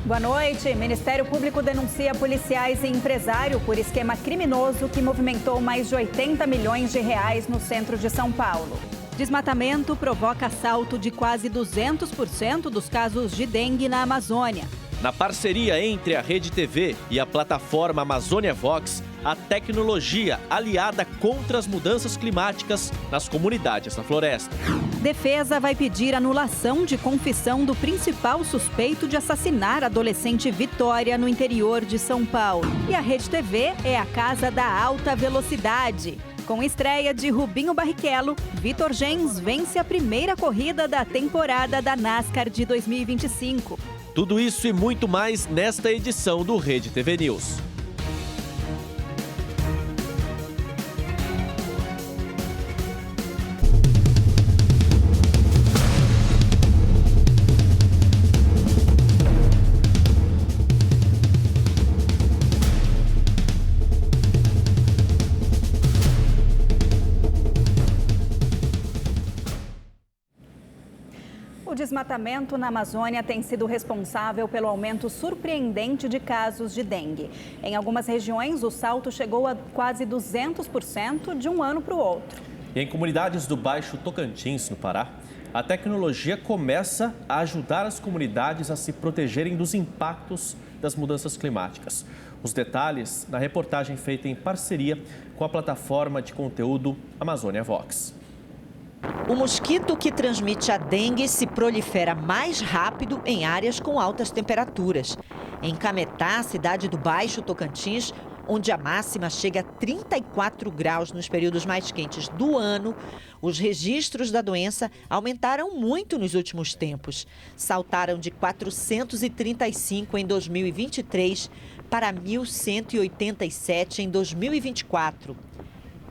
Boa noite. Ministério Público denuncia policiais e empresário por esquema criminoso que movimentou mais de 80 milhões de reais no centro de São Paulo. Desmatamento provoca salto de quase 200% dos casos de dengue na Amazônia. Na parceria entre a Rede TV e a plataforma Amazônia Vox, a tecnologia aliada contra as mudanças climáticas nas comunidades da floresta. Defesa vai pedir anulação de confissão do principal suspeito de assassinar a adolescente Vitória no interior de São Paulo. E a Rede TV é a casa da alta velocidade. Com estreia de Rubinho Barrichello, Vitor Gens vence a primeira corrida da temporada da NASCAR de 2025. Tudo isso e muito mais nesta edição do Rede TV News. O desmatamento na Amazônia tem sido responsável pelo aumento surpreendente de casos de dengue. Em algumas regiões, o salto chegou a quase 200% de um ano para o outro. E em comunidades do Baixo Tocantins, no Pará, a tecnologia começa a ajudar as comunidades a se protegerem dos impactos das mudanças climáticas. Os detalhes na reportagem feita em parceria com a plataforma de conteúdo Amazônia Vox. O mosquito que transmite a dengue se prolifera mais rápido em áreas com altas temperaturas. Em Cametá, cidade do Baixo Tocantins, onde a máxima chega a 34 graus nos períodos mais quentes do ano, os registros da doença aumentaram muito nos últimos tempos. Saltaram de 435 em 2023 para 1.187 em 2024.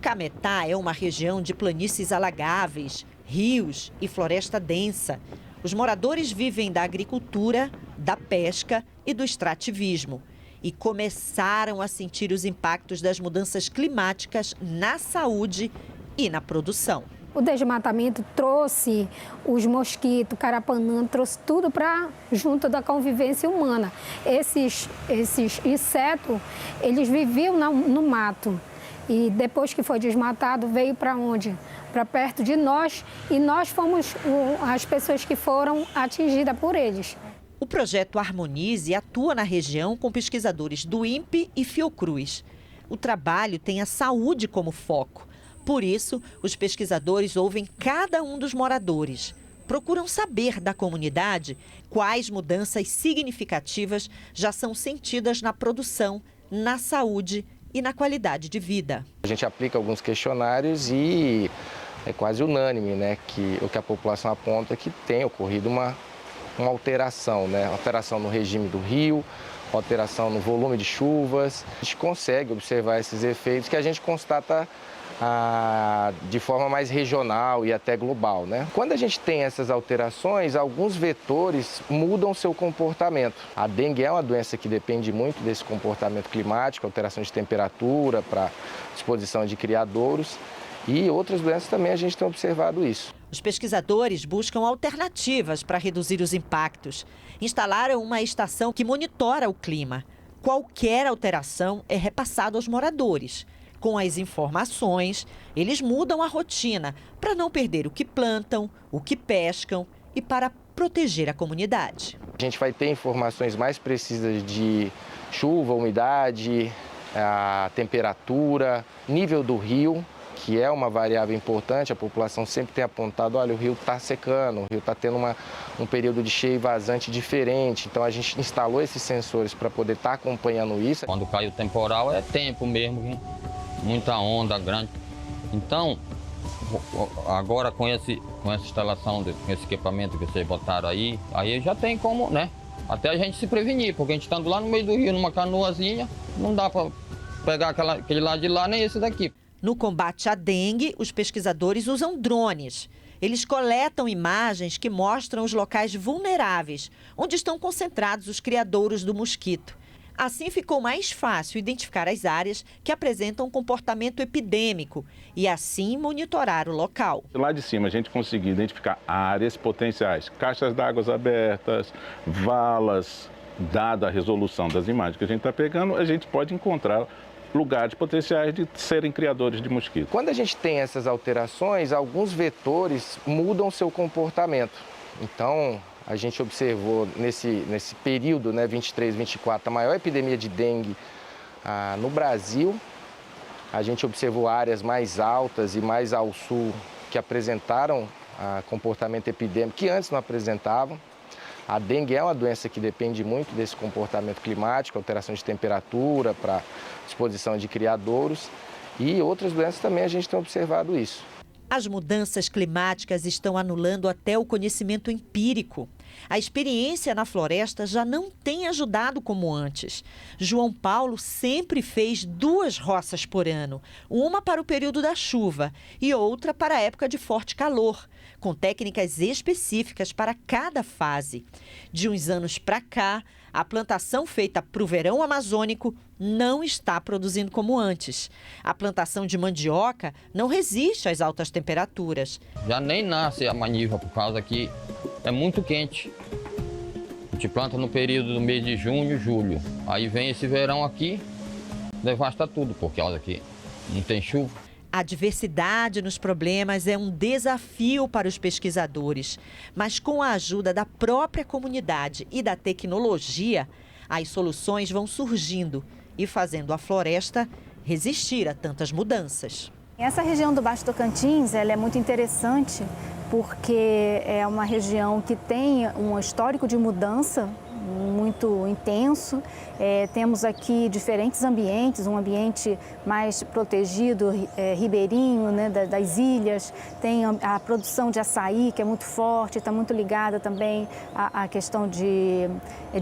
Cametá é uma região de planícies alagáveis, rios e floresta densa. Os moradores vivem da agricultura, da pesca e do extrativismo. E começaram a sentir os impactos das mudanças climáticas na saúde e na produção. O desmatamento trouxe os mosquitos, carapanã, trouxe tudo para junto da convivência humana. Esses insetos, eles viviam no mato. E depois que foi desmatado, veio para onde? Para perto de nós, e nós fomos as pessoas que foram atingidas por eles. O projeto Harmonize atua na região com pesquisadores do INPE e Fiocruz. O trabalho tem a saúde como foco. Por isso, os pesquisadores ouvem cada um dos moradores. Procuram saber da comunidade quais mudanças significativas já são sentidas na produção, na saúde e na qualidade de vida. A gente aplica alguns questionários e é quase unânime, né, que o que a população aponta é que tem ocorrido uma alteração, né, alteração no regime do rio, alteração no volume de chuvas. A gente consegue observar esses efeitos que a gente constata de forma mais regional e até global, né? Quando a gente tem essas alterações, alguns vetores mudam seu comportamento. A dengue é uma doença que depende muito desse comportamento climático, alteração de temperatura para exposição de criadouros, e outras doenças também a gente tem observado isso. Os pesquisadores buscam alternativas para reduzir os impactos. Instalaram uma estação que monitora o clima. Qualquer alteração é repassada aos moradores. Com as informações, eles mudam a rotina para não perder o que plantam, o que pescam e para proteger a comunidade. A gente vai ter informações mais precisas de chuva, umidade, a temperatura, nível do rio, que é uma variável importante. A população sempre tem apontado, olha, o rio está secando, o rio está tendo um período de cheio e vazante diferente. Então a gente instalou esses sensores para poder estar acompanhando isso. Quando cai o temporal é tempo mesmo, hein? Muita onda grande. Então, agora com essa instalação, com esse equipamento que vocês botaram aí já tem como, né? Até a gente se prevenir, porque a gente estando lá no meio do rio, numa canoazinha, não dá para pegar aquele lado de lá, nem esse daqui. No combate à dengue, os pesquisadores usam drones. Eles coletam imagens que mostram os locais vulneráveis, onde estão concentrados os criadouros do mosquito. Assim ficou mais fácil identificar as áreas que apresentam um comportamento epidêmico e assim monitorar o local. Lá de cima a gente conseguiu identificar áreas potenciais, caixas d'água abertas, valas, dada a resolução das imagens que a gente está pegando, a gente pode encontrar lugares potenciais de serem criadores de mosquitos. Quando a gente tem essas alterações, alguns vetores mudam seu comportamento. Então, a gente observou nesse período, 23, 24, a maior epidemia de dengue no Brasil. A gente observou áreas mais altas e mais ao sul que apresentaram comportamento epidêmico que antes não apresentavam. A dengue é uma doença que depende muito desse comportamento climático, alteração de temperatura para exposição de criadouros, e outras doenças também a gente tem observado isso. As mudanças climáticas estão anulando até o conhecimento empírico. A experiência na floresta já não tem ajudado como antes. João Paulo sempre fez 2 roças por ano, uma para o período da chuva e outra para a época de forte calor, com técnicas específicas para cada fase. De uns anos para cá, a plantação feita para o verão amazônico não está produzindo como antes. A plantação de mandioca não resiste às altas temperaturas. Já nem nasce a maniva por causa que é muito quente. A gente planta no período do mês de junho, julho. Aí vem esse verão aqui, devasta tudo, por causa que não tem chuva. A diversidade nos problemas é um desafio para os pesquisadores, mas com a ajuda da própria comunidade e da tecnologia, as soluções vão surgindo e fazendo a floresta resistir a tantas mudanças. Essa região do Baixo Tocantins ela é muito interessante porque é uma região que tem um histórico de mudança muito intenso. Temos aqui diferentes ambientes, um ambiente mais protegido, ribeirinho, das ilhas. Tem a produção de açaí, que é muito forte, está muito ligada também à questão de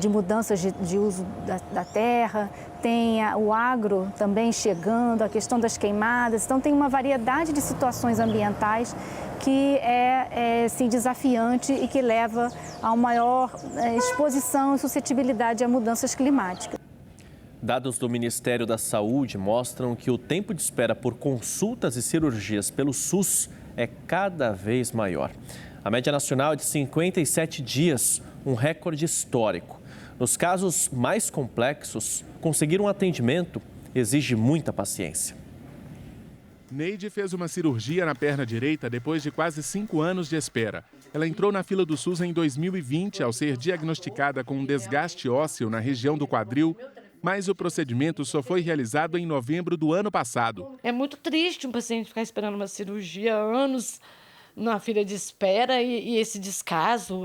mudanças de uso da terra. Tem o agro também chegando, a questão das queimadas. Então, tem uma variedade de situações ambientais que é desafiante e que leva a uma maior exposição e suscetibilidade a mudanças climáticas. Dados do Ministério da Saúde mostram que o tempo de espera por consultas e cirurgias pelo SUS é cada vez maior. A média nacional é de 57 dias, um recorde histórico. Nos casos mais complexos, conseguir um atendimento exige muita paciência. Neide fez uma cirurgia na perna direita depois de quase 5 anos de espera. Ela entrou na fila do SUS em 2020 ao ser diagnosticada com um desgaste ósseo na região do quadril, mas o procedimento só foi realizado em novembro do ano passado. É muito triste um paciente ficar esperando uma cirurgia há anos na fila de espera e esse descaso,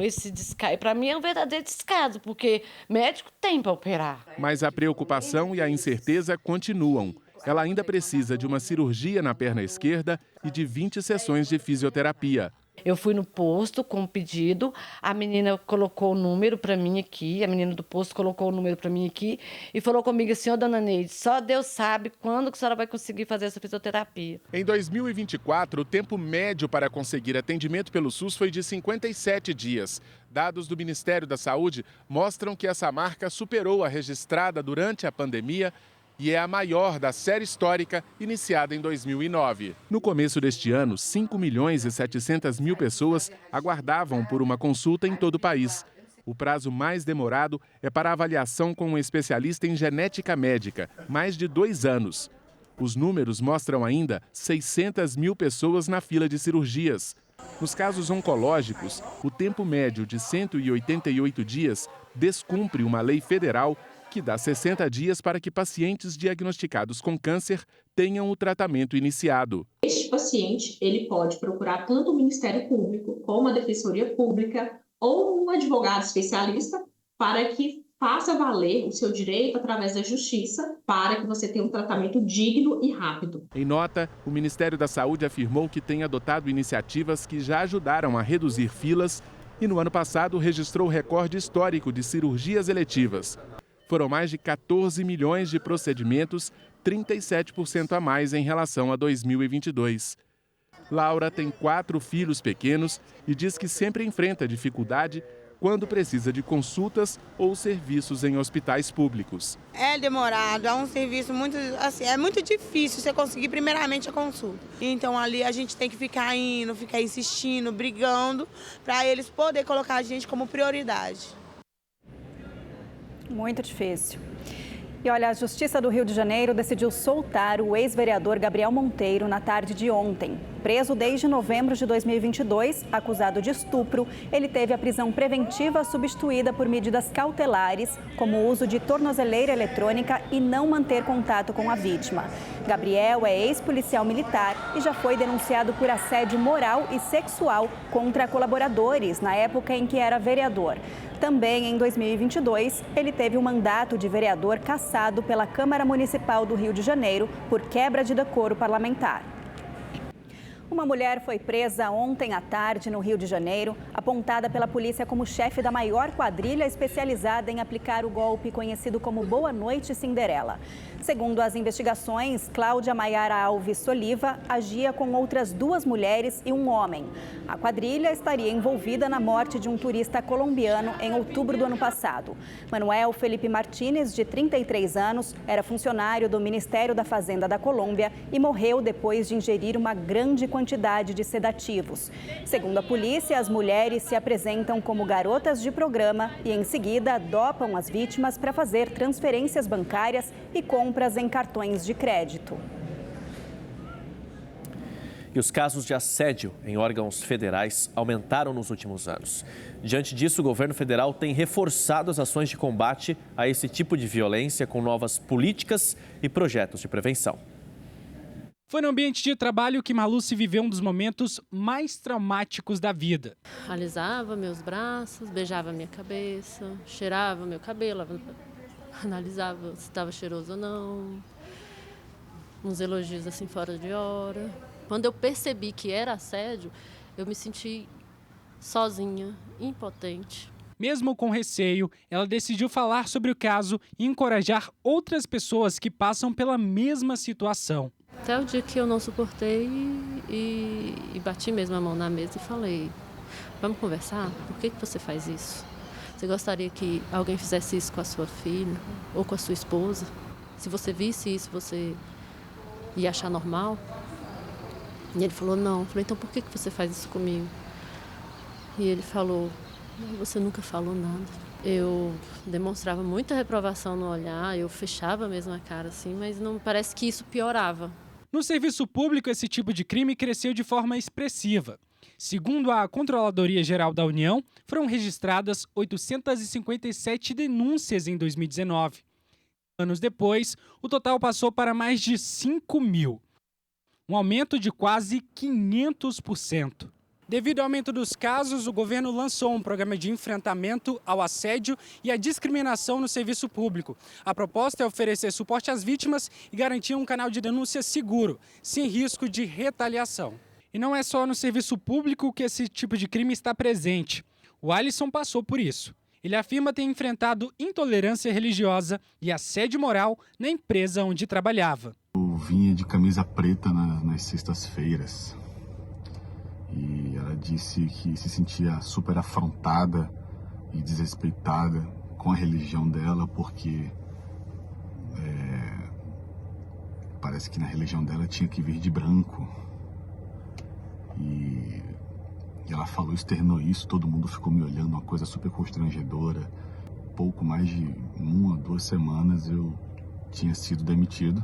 para mim é um verdadeiro descaso, porque médico tem para operar. Mas a preocupação e a incerteza continuam. Ela ainda precisa de uma cirurgia na perna esquerda e de 20 sessões de fisioterapia. Eu fui no posto com o pedido, a menina colocou o número para mim aqui, a menina do posto colocou o número para mim aqui e falou comigo assim: dona Neide, só Deus sabe quando que a senhora vai conseguir fazer essa fisioterapia. Em 2024, o tempo médio para conseguir atendimento pelo SUS foi de 57 dias. Dados do Ministério da Saúde mostram que essa marca superou a registrada durante a pandemia e é a maior da série histórica iniciada em 2009. No começo deste ano, 5.700.000 pessoas aguardavam por uma consulta em todo o país. O prazo mais demorado é para avaliação com um especialista em genética médica, mais de 2 anos. Os números mostram ainda 600.000 pessoas na fila de cirurgias. Nos casos oncológicos, o tempo médio de 188 dias descumpre uma lei federal que dá 60 dias para que pacientes diagnosticados com câncer tenham o tratamento iniciado. Este paciente ele pode procurar tanto o Ministério Público como a Defensoria Pública ou um advogado especialista para que faça valer o seu direito através da justiça para que você tenha um tratamento digno e rápido. Em nota, o Ministério da Saúde afirmou que tem adotado iniciativas que já ajudaram a reduzir filas e no ano passado registrou recorde histórico de cirurgias eletivas. Foram mais de 14 milhões de procedimentos, 37% a mais em relação a 2022. Laura tem 4 filhos pequenos e diz que sempre enfrenta dificuldade quando precisa de consultas ou serviços em hospitais públicos. É demorado, é um serviço muito, é muito difícil você conseguir primeiramente a consulta. Então ali a gente tem que ficar indo, ficar insistindo, brigando, para eles poderem colocar a gente como prioridade. Muito difícil. E olha, a Justiça do Rio de Janeiro decidiu soltar o ex-vereador Gabriel Monteiro na tarde de ontem. Preso desde novembro de 2022, acusado de estupro, ele teve a prisão preventiva substituída por medidas cautelares, como o uso de tornozeleira eletrônica e não manter contato com a vítima. Gabriel é ex-policial militar e já foi denunciado por assédio moral e sexual contra colaboradores na época em que era vereador. Também em 2022, ele teve um mandato de vereador cassado pela Câmara Municipal do Rio de Janeiro por quebra de decoro parlamentar. Uma mulher foi presa ontem à tarde no Rio de Janeiro, apontada pela polícia como chefe da maior quadrilha especializada em aplicar o golpe conhecido como Boa Noite Cinderela. Segundo as investigações, Cláudia Maiara Alves Soliva agia com outras 2 mulheres e um homem. A quadrilha estaria envolvida na morte de um turista colombiano em outubro do ano passado. Manuel Felipe Martínez, de 33 anos, era funcionário do Ministério da Fazenda da Colômbia e morreu depois de ingerir uma grande quantidade de sedativos. Segundo a polícia, as mulheres se apresentam como garotas de programa e, em seguida, dopam as vítimas para fazer transferências bancárias e compras em cartões de crédito. E os casos de assédio em órgãos federais aumentaram nos últimos anos. Diante disso, o governo federal tem reforçado as ações de combate a esse tipo de violência com novas políticas e projetos de prevenção. Foi no ambiente de trabalho que Maluce viveu um dos momentos mais traumáticos da vida. Alisava meus braços, beijava minha cabeça, cheirava meu cabelo, analisava se estava cheiroso ou não, uns elogios assim fora de hora. Quando eu percebi que era assédio, eu me senti sozinha, impotente. Mesmo com receio, ela decidiu falar sobre o caso e encorajar outras pessoas que passam pela mesma situação. Até o dia que eu não suportei e bati mesmo a mão na mesa e falei: vamos conversar? Por que você faz isso? Você gostaria que alguém fizesse isso com a sua filha ou com a sua esposa? Se você visse isso, você ia achar normal? E ele falou: não. Eu falei: então por que você faz isso comigo? E ele falou: você nunca falou nada. Eu demonstrava muita reprovação no olhar, eu fechava mesmo a cara assim, mas não parece que isso piorava. No serviço público, esse tipo de crime cresceu de forma expressiva. Segundo a Controladoria Geral da União, foram registradas 857 denúncias em 2019. Anos depois, o total passou para mais de 5 mil. Um aumento de quase 500%. Devido ao aumento dos casos, o governo lançou um programa de enfrentamento ao assédio e à discriminação no serviço público. A proposta é oferecer suporte às vítimas e garantir um canal de denúncia seguro, sem risco de retaliação. E não é só no serviço público que esse tipo de crime está presente. O Alisson passou por isso. Ele afirma ter enfrentado intolerância religiosa e assédio moral na empresa onde trabalhava. Eu vinha de camisa preta nas sextas-feiras. E ela disse que se sentia super afrontada e desrespeitada com a religião dela, porque parece que na religião dela tinha que vir de branco. E ela falou, externou isso, todo mundo ficou me olhando, uma coisa super constrangedora. Pouco mais de 1 ou 2 semanas eu tinha sido demitido.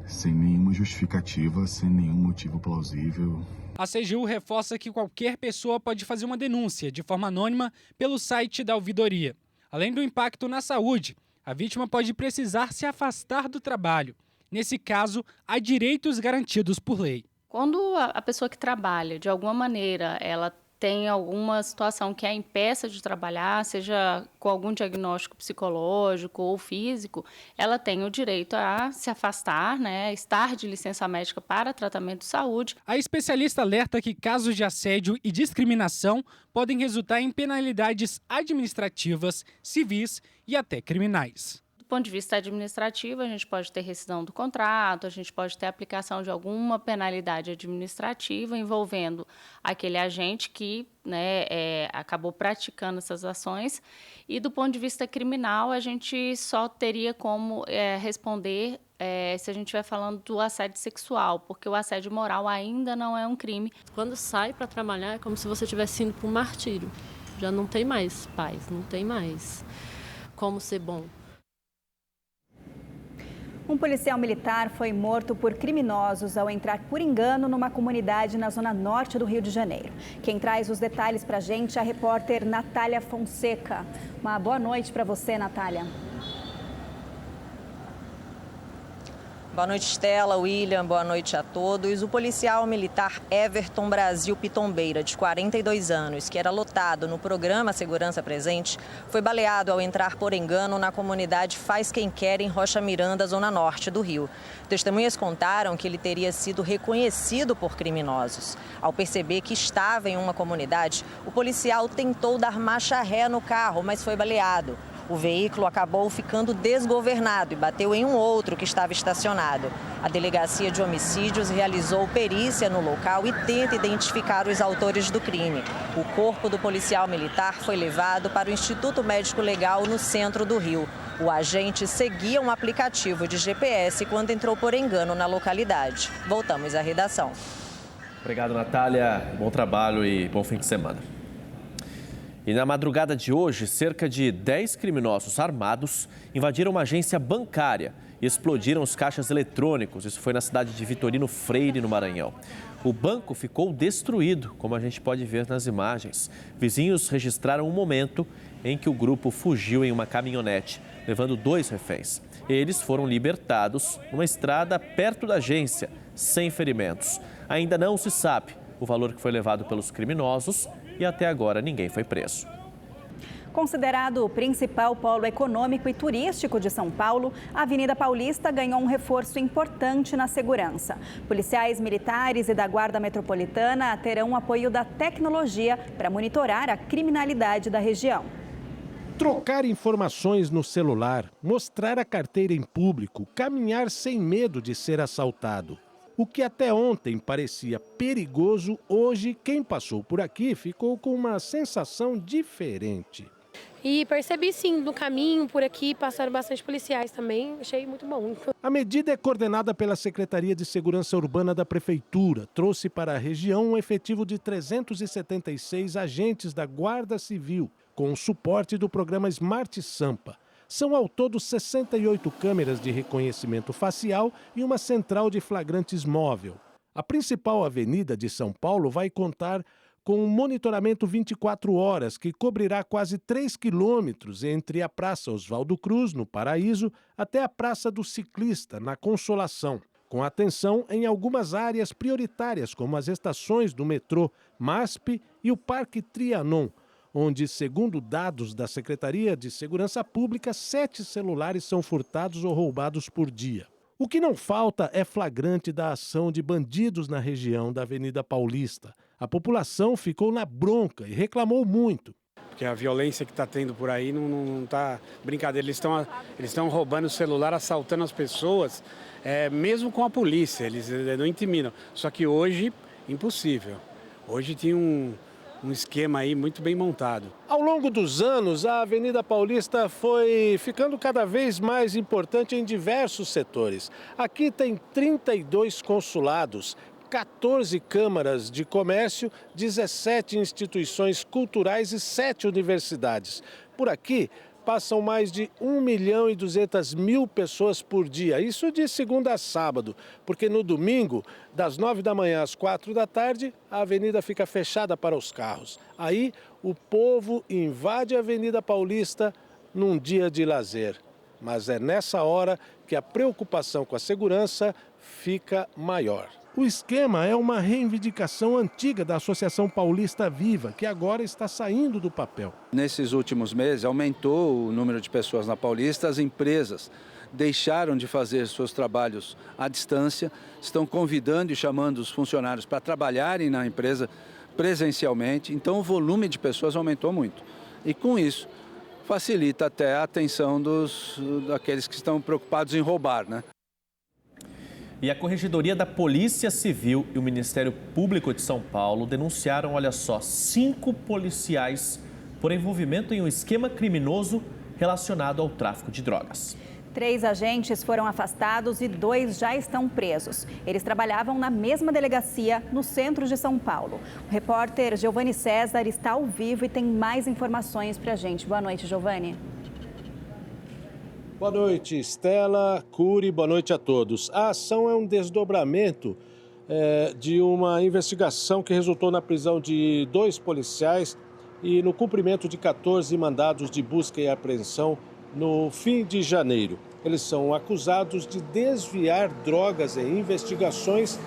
Sem nenhuma justificativa, sem nenhum motivo plausível. A CGU reforça que qualquer pessoa pode fazer uma denúncia de forma anônima pelo site da ouvidoria. Além do impacto na saúde, a vítima pode precisar se afastar do trabalho. Nesse caso, há direitos garantidos por lei. Quando a pessoa que trabalha, de alguma maneira, ela tem alguma situação que a impeça de trabalhar, seja com algum diagnóstico psicológico ou físico, ela tem o direito a se afastar, estar de licença médica para tratamento de saúde. A especialista alerta que casos de assédio e discriminação podem resultar em penalidades administrativas, civis e até criminais. Do ponto de vista administrativo, a gente pode ter rescisão do contrato, a gente pode ter aplicação de alguma penalidade administrativa envolvendo aquele agente que acabou praticando essas ações. E do ponto de vista criminal, a gente só teria como responder se a gente estiver falando do assédio sexual, porque o assédio moral ainda não é um crime. Quando sai para trabalhar, é como se você estivesse indo para um martírio. Já não tem mais paz, não tem mais como ser bom. Um policial militar foi morto por criminosos ao entrar por engano numa comunidade na zona norte do Rio de Janeiro. Quem traz os detalhes para a gente é a repórter Natália Fonseca. Uma boa noite para você, Natália. Boa noite, Estela, William, boa noite a todos. O policial militar Everton Brasil Pitombeira, de 42 anos, que era lotado no programa Segurança Presente, foi baleado ao entrar por engano na comunidade Faz Quem Quer, em Rocha Miranda, zona norte do Rio. Testemunhas contaram que ele teria sido reconhecido por criminosos. Ao perceber que estava em uma comunidade, o policial tentou dar marcha ré no carro, mas foi baleado. O veículo acabou ficando desgovernado e bateu em um outro que estava estacionado. A Delegacia de Homicídios realizou perícia no local e tenta identificar os autores do crime. O corpo do policial militar foi levado para o Instituto Médico Legal no centro do Rio. O agente seguia um aplicativo de GPS quando entrou por engano na localidade. Voltamos à redação. Obrigado, Natália. Bom trabalho e bom fim de semana. E na madrugada de hoje, cerca de 10 criminosos armados invadiram uma agência bancária e explodiram os caixas eletrônicos. Isso foi na cidade de Vitorino Freire, no Maranhão. O banco ficou destruído, como a gente pode ver nas imagens. Vizinhos registraram um momento em que o grupo fugiu em uma caminhonete, levando 2 reféns. Eles foram libertados numa estrada perto da agência, sem ferimentos. Ainda não se sabe o valor que foi levado pelos criminosos e até agora ninguém foi preso. Considerado o principal polo econômico e turístico de São Paulo, a Avenida Paulista ganhou um reforço importante na segurança. Policiais militares e da Guarda Metropolitana terão o apoio da tecnologia para monitorar a criminalidade da região. Trocar informações no celular, mostrar a carteira em público, caminhar sem medo de ser assaltado. O que até ontem parecia perigoso, hoje quem passou por aqui ficou com uma sensação diferente. E percebi sim, no caminho por aqui passaram bastante policiais também, achei muito bom. A medida é coordenada pela Secretaria de Segurança Urbana da Prefeitura. Trouxe para a região um efetivo de 376 agentes da Guarda Civil, com o suporte do programa Smart Sampa. São ao todo 68 câmeras de reconhecimento facial e uma central de flagrantes móvel. A principal avenida de São Paulo vai contar com um monitoramento 24 horas que cobrirá quase 3 quilômetros entre a Praça Oswaldo Cruz, no Paraíso, até a Praça do Ciclista, na Consolação, com atenção em algumas áreas prioritárias, como as estações do metrô MASP e o Parque Trianon, onde, segundo dados da Secretaria de Segurança Pública, 7 celulares são furtados ou roubados por dia. O que não falta é flagrante da ação de bandidos na região da Avenida Paulista. A população ficou na bronca e reclamou muito. Porque a violência que está tendo por aí não está brincadeira. Eles estão roubando o celular, assaltando as pessoas, mesmo com a polícia, eles não intimidam. Só que hoje, impossível. Hoje tinha um esquema aí muito bem montado. Ao longo dos anos, a Avenida Paulista foi ficando cada vez mais importante em diversos setores. Aqui tem 32 consulados, 14 câmaras de comércio, 17 instituições culturais e 7 universidades. Por aqui passam mais de 1.200.000 pessoas por dia, isso de segunda a sábado, porque no domingo, das 9 da manhã às 4 da tarde, a avenida fica fechada para os carros. Aí, o povo invade a Avenida Paulista num dia de lazer. Mas é nessa hora que a preocupação com a segurança fica maior. O esquema é uma reivindicação antiga da Associação Paulista Viva, que agora está saindo do papel. Nesses últimos meses, aumentou o número de pessoas na Paulista. As empresas deixaram de fazer seus trabalhos à distância, estão convidando e chamando os funcionários para trabalharem na empresa presencialmente. Então, o volume de pessoas aumentou muito. E, com isso, facilita até a atenção daqueles que estão preocupados em roubar, né? E a Corregedoria da Polícia Civil e o Ministério Público de São Paulo denunciaram, olha só, 5 policiais por envolvimento em um esquema criminoso relacionado ao tráfico de drogas. 3 agentes foram afastados e 2 já estão presos. Eles trabalhavam na mesma delegacia no centro de São Paulo. O repórter Giovanni César está ao vivo e tem mais informações para a gente. Boa noite, Giovanni. Boa noite, Estela, Cury, boa noite a todos. A ação é um desdobramento de uma investigação que resultou na prisão de 2 policiais e no cumprimento de 14 mandados de busca e apreensão no fim de janeiro. Eles são acusados de desviar drogas em investigações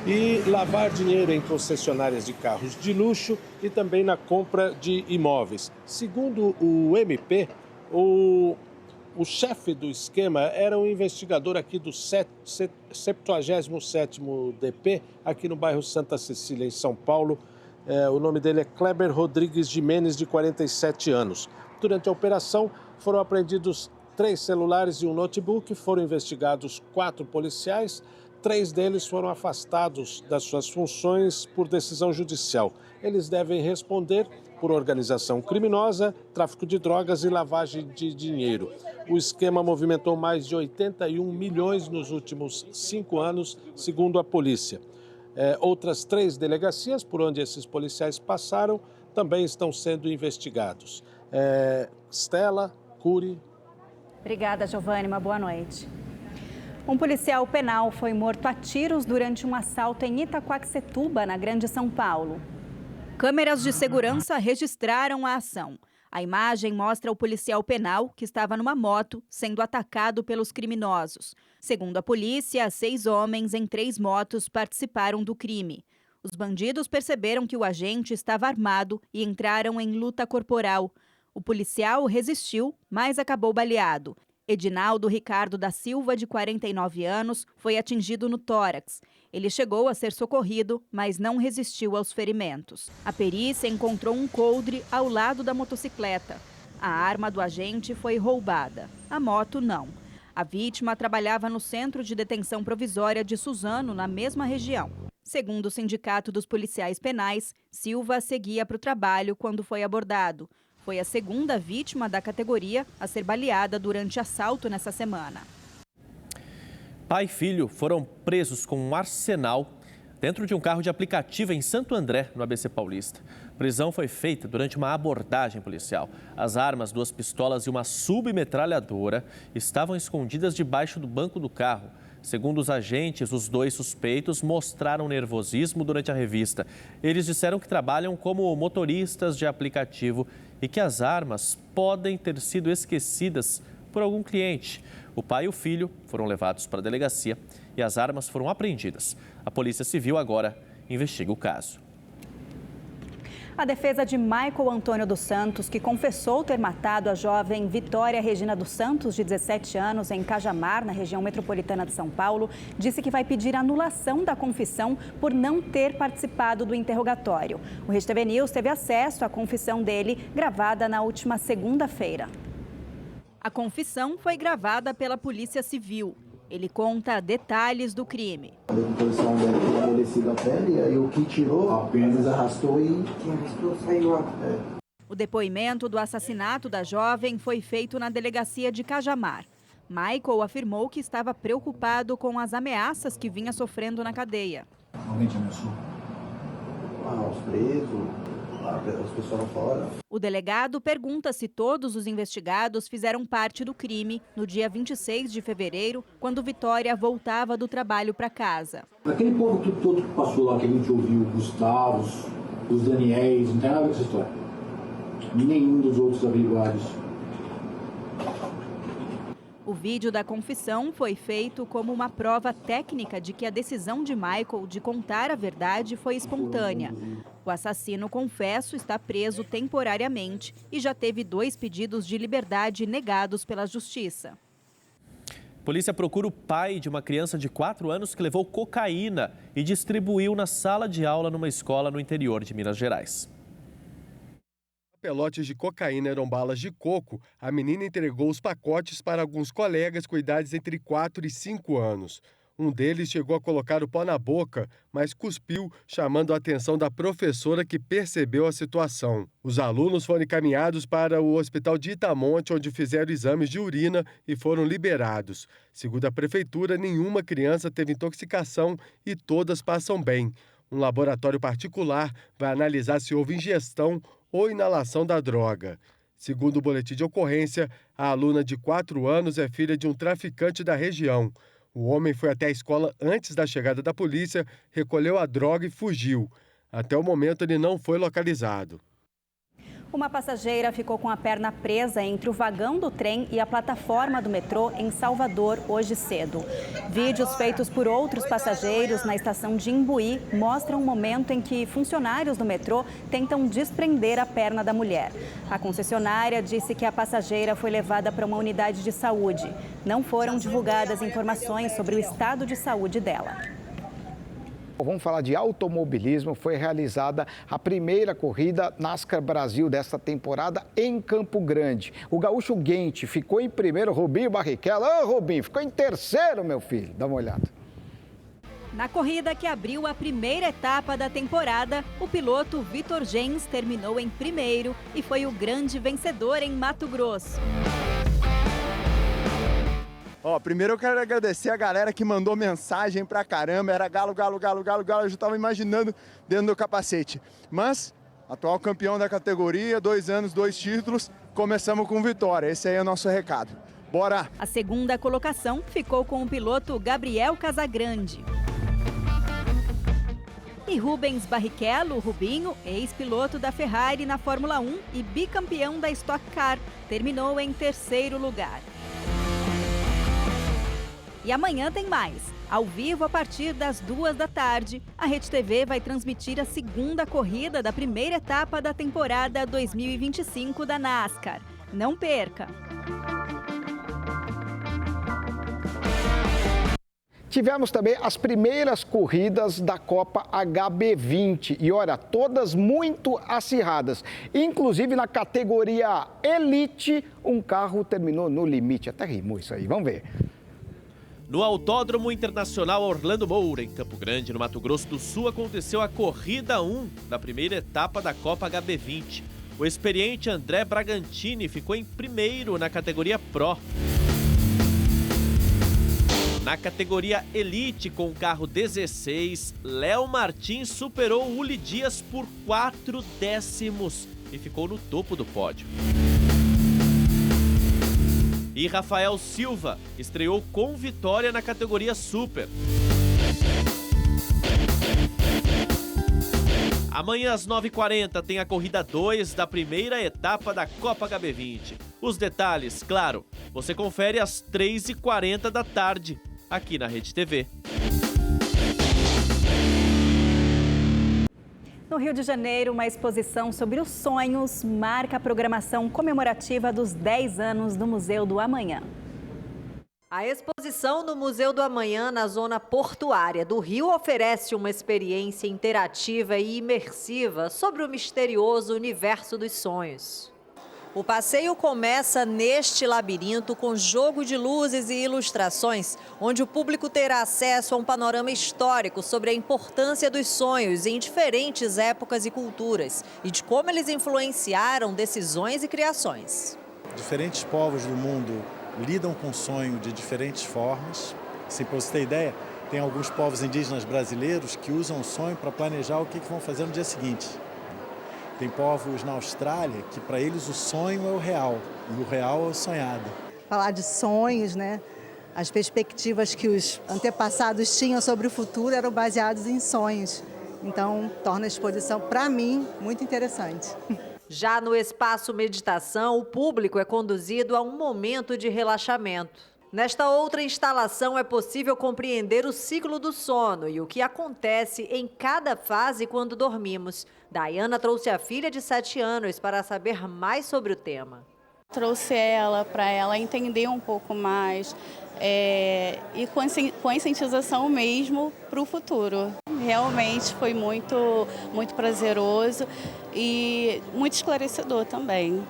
e lavar dinheiro em concessionárias de carros de luxo e também na compra de imóveis. Segundo o MP, o chefe do esquema era um investigador aqui do 77º DP, aqui no bairro Santa Cecília, em São Paulo. O nome dele é Kleber Rodrigues Jimenez, de 47 anos. Durante a operação, foram apreendidos 3 celulares e um notebook, foram investigados 4 policiais, 3 deles foram afastados das suas funções por decisão judicial. Eles devem responder por organização criminosa, tráfico de drogas e lavagem de dinheiro. O esquema movimentou mais de 81 milhões nos últimos 5 anos, segundo a polícia. Outras 3 delegacias por onde esses policiais passaram também estão sendo investigados. Estela, Cury. Obrigada, Giovanni. Uma boa noite. Um policial penal foi morto a tiros durante um assalto em Itaquaquecetuba, na Grande São Paulo. Câmeras de segurança registraram a ação. A imagem mostra o policial penal, que estava numa moto, sendo atacado pelos criminosos. Segundo a polícia, 6 homens em 3 motos participaram do crime. Os bandidos perceberam que o agente estava armado e entraram em luta corporal. O policial resistiu, mas acabou baleado. Edinaldo Ricardo da Silva, de 49 anos, foi atingido no tórax. Ele chegou a ser socorrido, mas não resistiu aos ferimentos. A perícia encontrou um coldre ao lado da motocicleta. A arma do agente foi roubada. A moto não. A vítima trabalhava no Centro de Detenção Provisória de Suzano, na mesma região. Segundo o Sindicato dos Policiais Penais, Silva seguia para o trabalho quando foi abordado. Foi a 2ª vítima da categoria a ser baleada durante assalto nessa semana. Pai e filho foram presos com um arsenal dentro de um carro de aplicativo em Santo André, no ABC Paulista. A prisão foi feita durante uma abordagem policial. As armas, 2 pistolas e uma submetralhadora estavam escondidas debaixo do banco do carro. Segundo os agentes, os 2 suspeitos mostraram nervosismo durante a revista. Eles disseram que trabalham como motoristas de aplicativo e que as armas podem ter sido esquecidas por algum cliente. O pai e o filho foram levados para a delegacia e as armas foram apreendidas. A Polícia Civil agora investiga o caso. A defesa de Michael Antônio dos Santos, que confessou ter matado a jovem Vitória Regina dos Santos, de 17 anos, em Cajamar, na região metropolitana de São Paulo, disse que vai pedir anulação da confissão por não ter participado do interrogatório. O Rede TV News teve acesso à confissão dele, gravada na última segunda-feira. A confissão foi gravada pela Polícia Civil. Ele conta detalhes do crime. A decomposição dele tinha amolecido a pele, aí o que tirou apenas arrastou e saiu a pele. O depoimento do assassinato da jovem foi feito na delegacia de Cajamar. Michael afirmou que estava preocupado com as ameaças que vinha sofrendo na cadeia. Alguém te ameaçou? Os presos, as pessoas lá fora. O delegado pergunta se todos os investigados fizeram parte do crime no dia 26 de fevereiro, quando Vitória voltava do trabalho para casa. Aquele povo todo que passou lá, que a gente ouviu, os Gustavos, os Daniéis, não tem nada a ver com essa história. Nenhum dos outros averiguados. O vídeo da confissão foi feito como uma prova técnica de que a decisão de Michael de contar a verdade foi espontânea. O assassino confesso está preso temporariamente e já teve 2 pedidos de liberdade negados pela Justiça. Polícia procura o pai de uma criança de 4 anos que levou cocaína e distribuiu na sala de aula numa escola no interior de Minas Gerais. Pelotes de cocaína eram balas de coco. A menina entregou os pacotes para alguns colegas com idades entre 4 e 5 anos. Um deles chegou a colocar o pó na boca, mas cuspiu, chamando a atenção da professora, que percebeu a situação. Os alunos foram encaminhados para o hospital de Itamonte, onde fizeram exames de urina e foram liberados. Segundo a prefeitura, nenhuma criança teve intoxicação e todas passam bem. Um laboratório particular vai analisar se houve ingestão ou inalação da droga. Segundo o boletim de ocorrência, a aluna de 4 anos é filha de um traficante da região. O homem foi até a escola antes da chegada da polícia, recolheu a droga e fugiu. Até o momento, ele não foi localizado. Uma passageira ficou com a perna presa entre o vagão do trem e a plataforma do metrô em Salvador hoje cedo. Vídeos feitos por outros passageiros na estação de Imbuí mostram um momento em que funcionários do metrô tentam desprender a perna da mulher. A concessionária disse que a passageira foi levada para uma unidade de saúde. Não foram divulgadas informações sobre o estado de saúde dela. Vamos falar de automobilismo. Foi realizada a primeira corrida NASCAR Brasil desta temporada em Campo Grande. O gaúcho Guente ficou em primeiro, Rubinho Barrichello. Ô, Rubinho, ficou em terceiro, meu filho. Dá uma olhada. Na corrida que abriu a primeira etapa da temporada, o piloto Vitor Gens terminou em primeiro e foi o grande vencedor em Mato Grosso. Primeiro eu quero agradecer a galera que mandou mensagem pra caramba, era galo, galo, galo, galo, galo, eu já tava imaginando dentro do capacete. Mas, atual campeão da categoria, 2 anos, 2 títulos, começamos com vitória, esse aí é o nosso recado. Bora! A segunda colocação ficou com o piloto Gabriel Casagrande. E Rubens Barrichello, Rubinho, ex-piloto da Ferrari na Fórmula 1 e bicampeão da Stock Car, terminou em terceiro lugar. E amanhã tem mais. Ao vivo, a partir das 2 da tarde, a Rede TV vai transmitir a segunda corrida da primeira etapa da temporada 2025 da NASCAR. Não perca! Tivemos também as primeiras corridas da Copa HB20 e, olha, todas muito acirradas. Inclusive na categoria Elite, um carro terminou no limite. Até rimou isso aí, vamos ver. No Autódromo Internacional Orlando Moura, em Campo Grande, no Mato Grosso do Sul, aconteceu a Corrida 1 da primeira etapa da Copa HB20. O experiente André Bragantini ficou em primeiro na categoria Pro. Na categoria Elite, com o carro 16, Léo Martins superou Uli Dias por 4 décimos e ficou no topo do pódio. E Rafael Silva estreou com vitória na categoria Super. Amanhã às 9h40 tem a corrida 2 da primeira etapa da Copa HB20. Os detalhes, claro, você confere às 3h40 da tarde, aqui na Rede TV. No Rio de Janeiro, uma exposição sobre os sonhos marca a programação comemorativa dos 10 anos do Museu do Amanhã. A exposição no Museu do Amanhã, na zona portuária do Rio, oferece uma experiência interativa e imersiva sobre o misterioso universo dos sonhos. O passeio começa neste labirinto com jogo de luzes e ilustrações, onde o público terá acesso a um panorama histórico sobre a importância dos sonhos em diferentes épocas e culturas e de como eles influenciaram decisões e criações. Diferentes povos do mundo lidam com o sonho de diferentes formas. Assim, para você ter ideia, tem alguns povos indígenas brasileiros que usam o sonho para planejar o que vão fazer no dia seguinte. Tem povos na Austrália que para eles o sonho é o real e o real é o sonhado. Falar de sonhos, né? As perspectivas que os antepassados tinham sobre o futuro eram baseadas em sonhos. Então, torna a exposição, para mim, muito interessante. Já no espaço meditação, o público é conduzido a um momento de relaxamento. Nesta outra instalação é possível compreender o ciclo do sono e o que acontece em cada fase quando dormimos. Daiana trouxe a filha de 7 anos para saber mais sobre o tema. Trouxe ela para ela entender um pouco mais e conscientização mesmo para o futuro. Realmente foi muito prazeroso e muito esclarecedor também.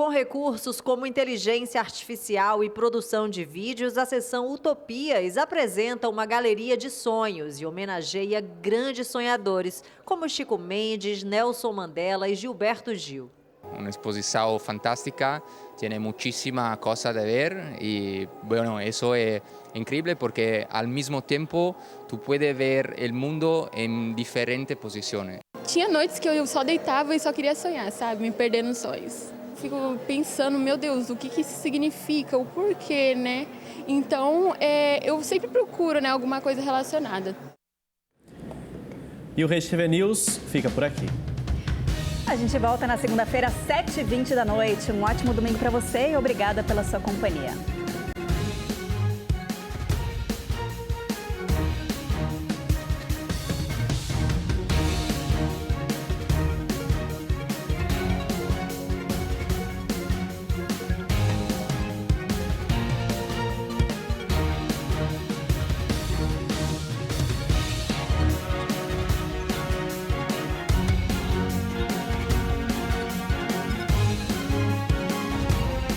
Com recursos como inteligência artificial e produção de vídeos, a sessão Utopias apresenta uma galeria de sonhos e homenageia grandes sonhadores como Chico Mendes, Nelson Mandela e Gilberto Gil. Una exposición fantástica, tiene muchísima cosa de ver y bueno, eso es increíble porque al mismo tiempo tú puedes ver el mundo en diferentes posiciones. Tinha noites que eu só deitava e só queria sonhar, sabe? Me perder nos sonhos. Fico pensando, meu Deus, o que isso significa, o porquê, né? Então, eu sempre procuro, né, alguma coisa relacionada. E o Rede TV News fica por aqui. A gente volta na segunda-feira, às 7h20 da noite. Um ótimo domingo para você e obrigada pela sua companhia.